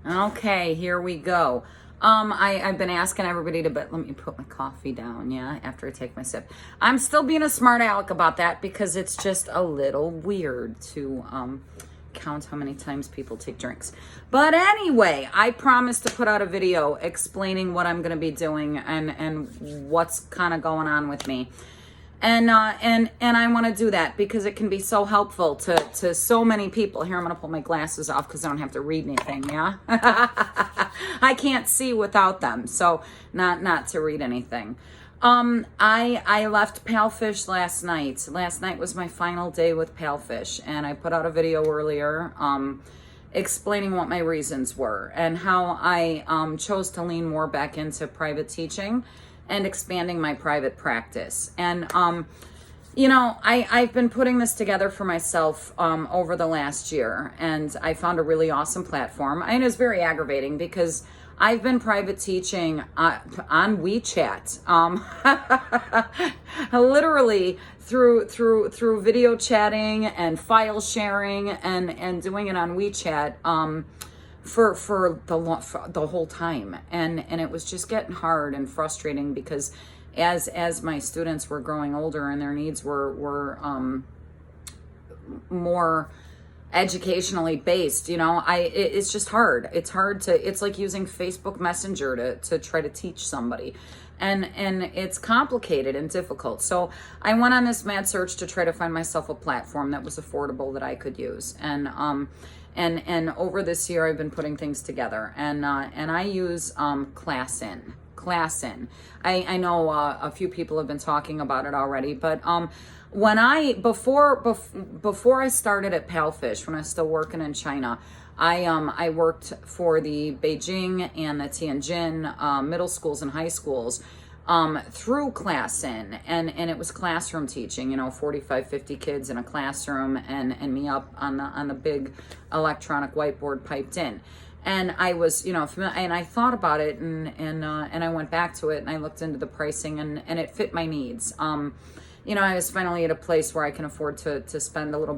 Okay, here we go. I've been asking everybody to, but let me put my coffee down, yeah, after I take my sip. I'm still being a smart aleck about that because it's just a little weird to count how many times people take drinks. But anyway, I promised to put out a video explaining what I'm going to be doing and what's kind of going on with me. And I want to do that because it can be so helpful to so many people. Here, I'm going to pull my glasses off because I don't have to read anything, yeah? I can't see without them, so not to read anything. I left Palefish last night. Last night was my final day with Palefish, and I put out a video earlier explaining what my reasons were and how I chose to lean more back into private teaching and expanding my private practice. And, I've been putting this together for myself over the last year, and I found a really awesome platform. And it's very aggravating because I've been private teaching on WeChat, literally through video chatting and file sharing and doing it on WeChat for the whole time, and it was just getting hard and frustrating because as my students were growing older and their needs were more educationally based, it's just hard. It's like using Facebook Messenger to try to teach somebody. And it's complicated and difficult. So I went on this mad search to try to find myself a platform that was affordable that I could use. And over this year, I've been putting things together. And I use Classin. I know a few people have been talking about it already, but when before I started at Palefish, when I was still working in China, I worked for the Beijing and the Tianjin middle schools and high schools through Classin, and it was classroom teaching, 45, 50 kids in a classroom and me up on the big electronic whiteboard piped in. And I was, familiar, and I thought about it and I went back to it and I looked into the pricing and it fit my needs. I was finally at a place where I can afford to spend a little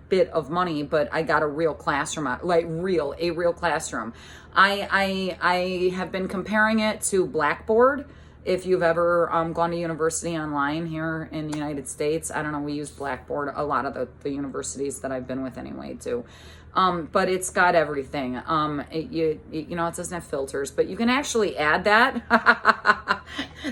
bit of money, but I got a real classroom, a real classroom. I have been comparing it to Blackboard. If you've ever gone to university online here in the United States, I don't know, we use Blackboard, a lot of the universities that I've been with anyway too. But it's got everything. It doesn't have filters, but you can actually add that.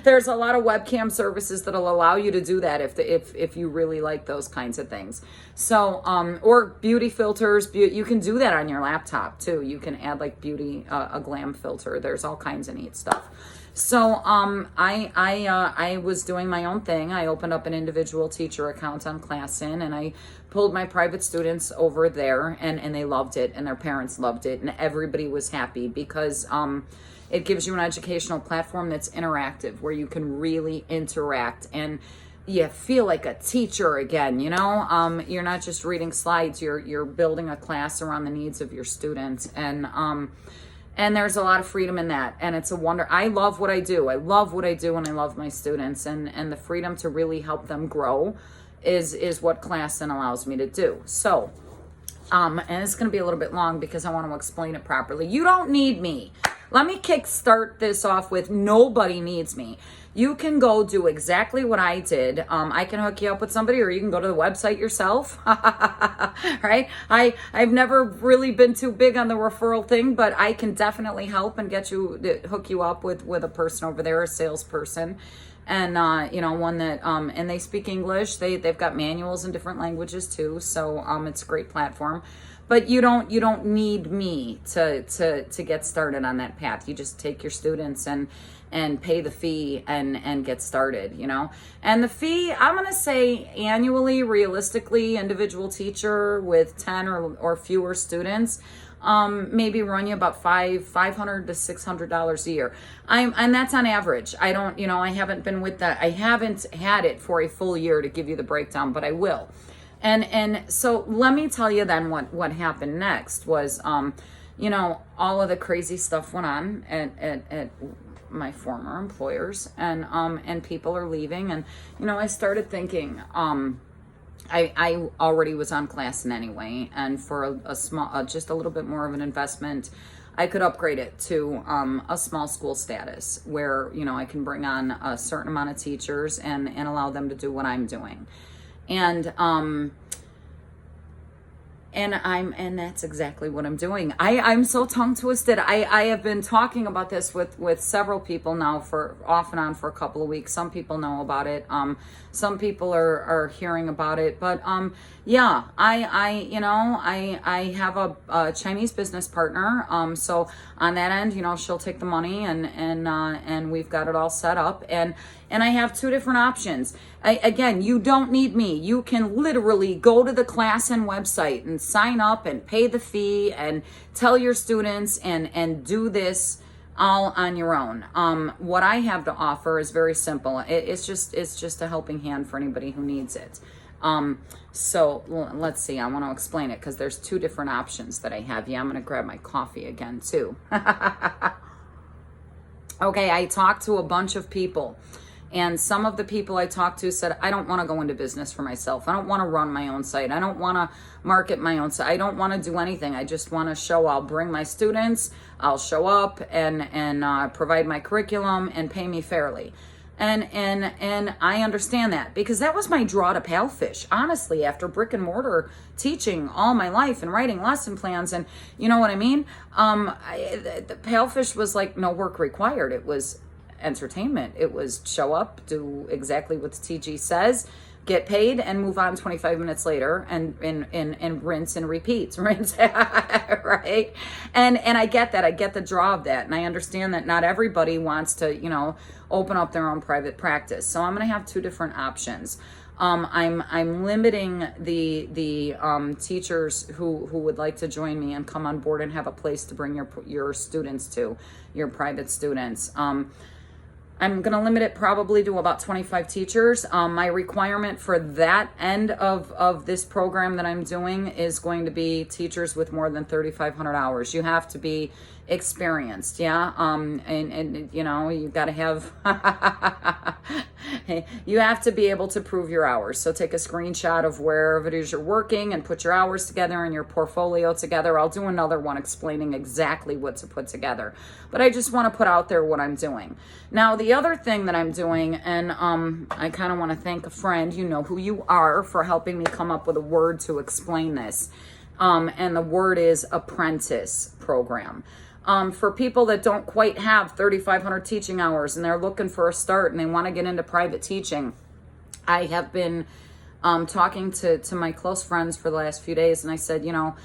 There's a lot of webcam services that'll allow you to do that if you really like those kinds of things. So, or beauty filters, you can do that on your laptop too. You can add like a glam filter. There's all kinds of neat stuff. So I was doing my own thing. I opened up an individual teacher account on Classin, and I pulled my private students over there, and they loved it, and their parents loved it, and everybody was happy because it gives you an educational platform that's interactive, where you can really interact and you feel like a teacher again. You're not just reading slides. You're building a class around the needs of your students, and there's a lot of freedom in that. And it's a wonder. I love what I do. And I love my students. And the freedom to really help them grow is what Classin allows me to do. So, and it's going to be a little bit long because I want to explain it properly. You don't need me. Let me kickstart this off with nobody needs me. You can go do exactly what I did. I can hook you up with somebody, or you can go to the website yourself. Right? I've never really been too big on the referral thing, but I can definitely help and hook you up with a person over there, a salesperson. And, one that, and they speak English. They've got manuals in different languages too. So, it's a great platform. But you don't need me to get started on that path. You just take your students and pay the fee and get started, And the fee, I'm going to say annually, realistically, individual teacher with 10 or fewer students, maybe run you about $500 to $600 a year. And that's on average. I don't, I haven't been with that. I haven't had it for a full year to give you the breakdown, but I will. And so let me tell you then what happened next was, all of the crazy stuff went on at my former employers, and people are leaving, and I started thinking, I already was on Classon anyway, and for a small, just a little bit more of an investment, I could upgrade it to a small school status where, you know, I can bring on a certain amount of teachers and allow them to do what I'm doing. And and that's exactly what I'm doing. I'm so tongue twisted. I have been talking about this with several people now for off and on for a couple of weeks. Some people know about it. Some people are hearing about it, but yeah, I have a Chinese business partner. So on that end, you know, she'll take the money and we've got it all set up, and I have two different options. Again, you don't need me. You can literally go to the Classon website and sign up and pay the fee and tell your students and do this all on your own. What I have to offer is very simple. It's just a helping hand for anybody who needs it. So let's see. I want to explain it because there's two different options that I have. Yeah, I'm going to grab my coffee again too. Okay, I talked to a bunch of people. And some of the people I talked to said, I don't want to go into business for myself. I don't want to run my own site. I don't want to market my own site. I don't want to do anything. I just want to show. I'll bring my students. I'll show up and provide my curriculum and pay me fairly. And I understand that because that was my draw to Palefish. Honestly, after brick and mortar teaching all my life and writing lesson plans, and you know what I mean? The Palefish was like no work required. It was entertainment. It was show up, do exactly what the TG says, get paid, and move on 25 minutes later and rinse and repeat. Rinse, right? And I get that. I get the draw of that. And I understand that not everybody wants to, you know, open up their own private practice. So I'm going to have two different options. I'm limiting the teachers who would like to join me and come on board and have a place to bring your students to, your private students. I'm going to limit it probably to about 25 teachers. My requirement for that end of this program that I'm doing is going to be teachers with more than 3,500 hours. You have to be experienced, yeah? And you know, you got to have, you have to be able to prove your hours. So take a screenshot of wherever it is you're working and put your hours together and your portfolio together. I'll do another one explaining exactly what to put together. But I just want to put out there what I'm doing. Now, the other thing that I'm doing, and I kind of want to thank a friend, you know who you are, for helping me come up with a word to explain this. And the word is apprentice program. For people that don't quite have 3,500 teaching hours and they're looking for a start and they want to get into private teaching, I have been talking to my close friends for the last few days, and I said, you know,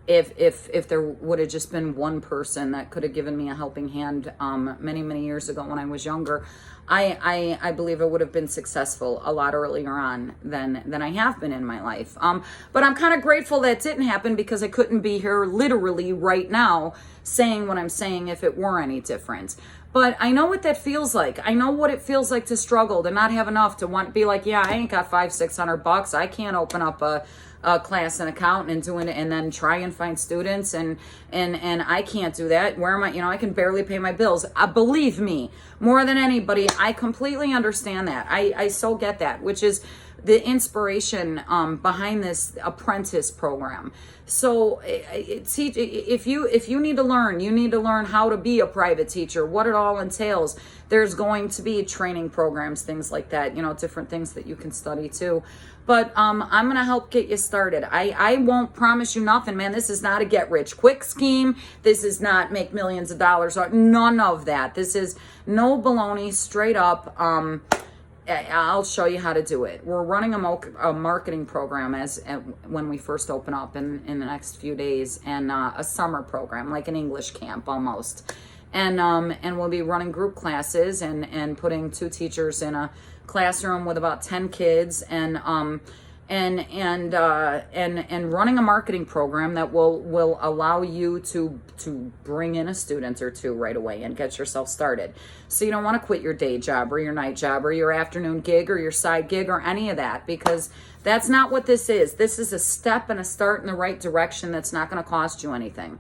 if there would have just been one person that could have given me a helping hand many years ago when I was younger, I believe I would have been successful a lot earlier on than I have been in my life. But I'm kind of grateful that didn't happen because I couldn't be here literally right now saying what I'm saying if it were any different. But I know what that feels like. I know what it feels like to struggle, to not have enough, to want to be like, yeah, I ain't got $500-600. I can't open up a Classon account and doing it and then try and find students and I can't do that. Where am I? You know, I can barely pay my bills. Believe me, more than anybody, I completely understand that. I so get that, which is the inspiration behind this apprentice program. So if you need to learn, you need to learn how to be a private teacher, what it all entails. There's going to be training programs, things like that, you know, different things that you can study too. But I'm going to help get you started. I won't promise you nothing, man. This is not a get rich quick scheme. This is not make millions of dollars. None of that. This is no baloney, straight up. I'll show you how to do it. We're running a marketing program when we first open up in the next few days, and a summer program, like an English camp almost. And we'll be running group classes and putting 2 teachers in a classroom with about 10 kids and running a marketing program that will allow you to bring in a student or 2 right away and get yourself started. So you don't want to quit your day job or your night job or your afternoon gig or your side gig or any of that, because that's not what this is. This is a step and a start in the right direction that's not going to cost you anything.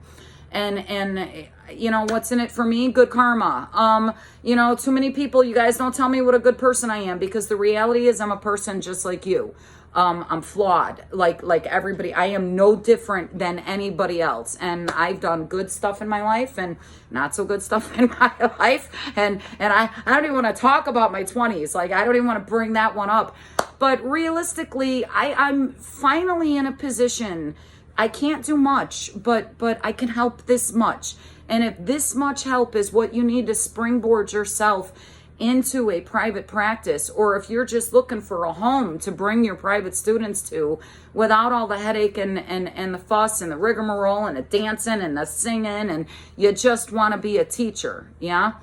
and you know, what's in it for me? Good karma. You know, too many people, you guys don't tell me what a good person I am, because the reality is I'm a person just like you. I'm flawed like everybody. I am no different than anybody else. And I've done good stuff in my life and not so good stuff in my life. And I don't even want to talk about my 20s. Like, I don't even want to bring that one up. But realistically, I'm finally in a position. I can't do much, but I can help this much. And if this much help is what you need to springboard yourself into a private practice, or if you're just looking for a home to bring your private students to without all the headache and the fuss and the rigmarole and the dancing and the singing, and you just want to be a teacher, yeah,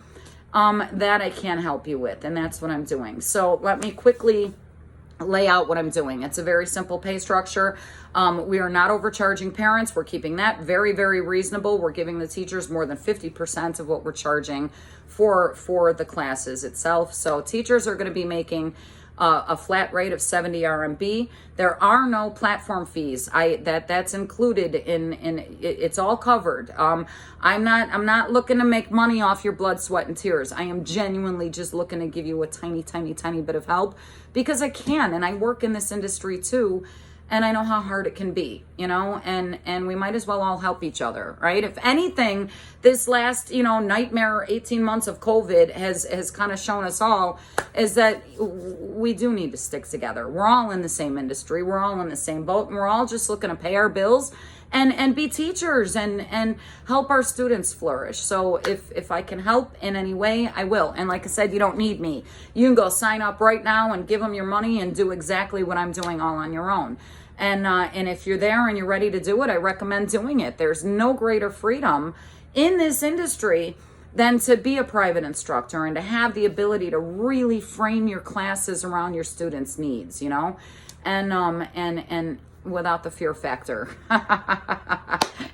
that I can help you with. And that's what I'm doing. So let me quickly lay out what I'm doing. It's a very simple pay structure. We are not overcharging parents. We're keeping that very, very reasonable. We're giving the teachers more than 50% of what we're charging for the classes itself. So teachers are going to be making a flat rate of 70 RMB. There are no platform fees. That's included in it's all covered. I'm not looking to make money off your blood, sweat, and tears. I am genuinely just looking to give you a tiny, tiny, tiny bit of help, because I can, and I work in this industry too. And I know how hard it can be, you know, and we might as well all help each other, right? If anything, this last, you know, nightmare 18 months of COVID has kind of shown us all is that we do need to stick together. We're all in the same industry. We're all in the same boat, and we're all just looking to pay our bills and be teachers and help our students flourish. So if I can help in any way, I will. And like I said, you don't need me. You can go sign up right now and give them your money and do exactly what I'm doing all on your own. And if you're there and you're ready to do it, I recommend doing it. There's no greater freedom in this industry than to be a private instructor and to have the ability to really frame your classes around your students' needs, you know, and without the fear factor,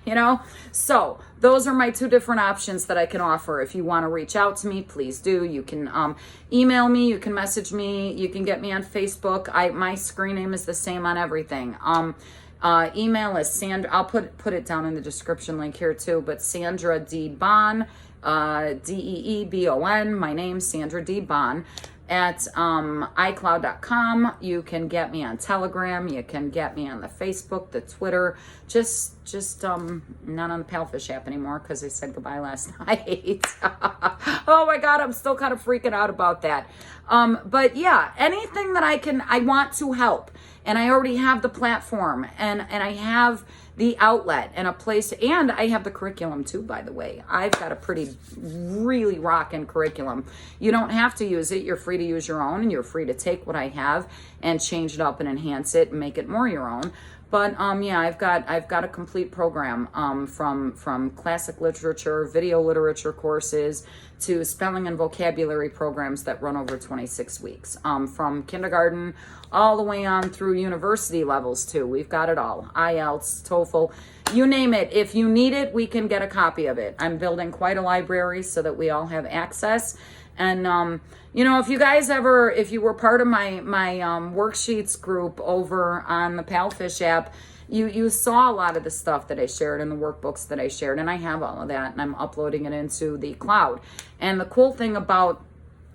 you know? So those are my two different options that I can offer. If you want to reach out to me, please do. You can email me, you can message me, you can get me on Facebook. My screen name is the same on everything. Email is Sandra. I'll put it down in the description link here too, but Sandra Deedbon, Deebon, my name, Sandra Deedbon, at iCloud.com. You can get me on Telegram. You can get me on the Facebook, the Twitter. Just not on the Palfish app anymore because I said goodbye last night. Oh my God, I'm still kind of freaking out about that. But yeah, anything that I want to help. And I already have the platform, and I have the outlet and a place, and I have the curriculum too, by the way. I've got a really rocking curriculum. You don't have to use it. You're free to use your own, and you're free to take what I have and change it up and enhance it and make it more your own. But yeah, I've got a complete program from classic literature, video literature courses, to spelling and vocabulary programs that run over 26 weeks, from kindergarten all the way on through university levels too. We've got it all. IELTS, TOEFL, you name it. If you need it, we can get a copy of it. I'm building quite a library so that we all have access. And you know, if you were part of my worksheets group over on the Palfish app, you saw a lot of the stuff that I shared in the workbooks that I shared, and I have all of that, and I'm uploading it into the cloud. And the cool thing about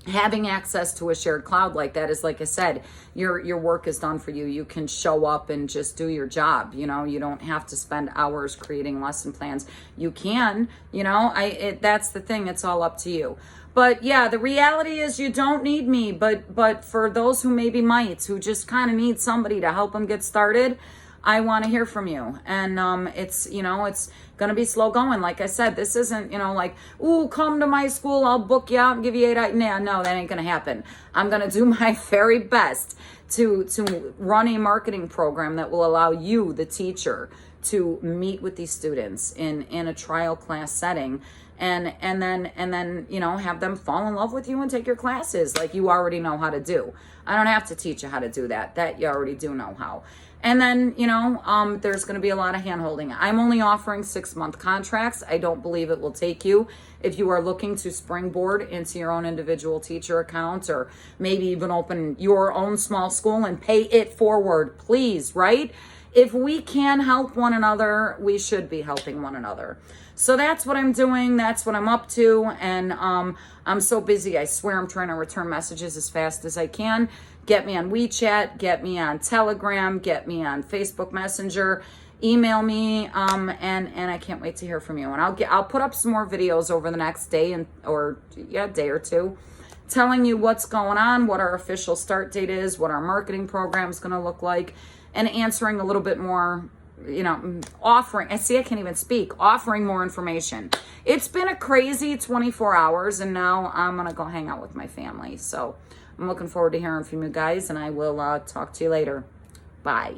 having access to a shared cloud like that is, like I said, your work is done for you. You can show up and just do your job. You know, you don't have to spend hours creating lesson plans. You can, you know, that's the thing. It's all up to you. But yeah, the reality is you don't need me. But for those who maybe might, who just kind of need somebody to help them get started, I want to hear from you. And it's, you know, it's going to be slow going. Like I said, this isn't, you know, like, ooh, come to my school, I'll book you out and give you 8 Nah, no, that ain't going to happen. I'm going to do my very best to run a marketing program that will allow you, the teacher, to meet with these students in a trial class setting, and then you know, have them fall in love with you and take your classes like you already know how to do. I don't have to teach you how to do that you already do know how. And then, you know, there's going to be a lot of hand-holding. I'm only offering 6-month contracts. I don't believe it will take you. If you are looking to springboard into your own individual teacher account, or maybe even open your own small school and pay it forward, please, right? if we can help one another, we should be helping one another. So that's what I'm doing. That's what I'm up to. And I'm so busy. I swear I'm trying to return messages as fast as I can. Get me on WeChat. Get me on Telegram. Get me on Facebook Messenger. Email me. And I can't wait to hear from you. And I'll put up some more videos over the next day day or two, telling you what's going on, what our official start date is, what our marketing program is going to look like, and answering a little bit more, offering more information. It's been a crazy 24 hours, and now I'm going to go hang out with my family. So I'm looking forward to hearing from you guys, and I will talk to you later. Bye.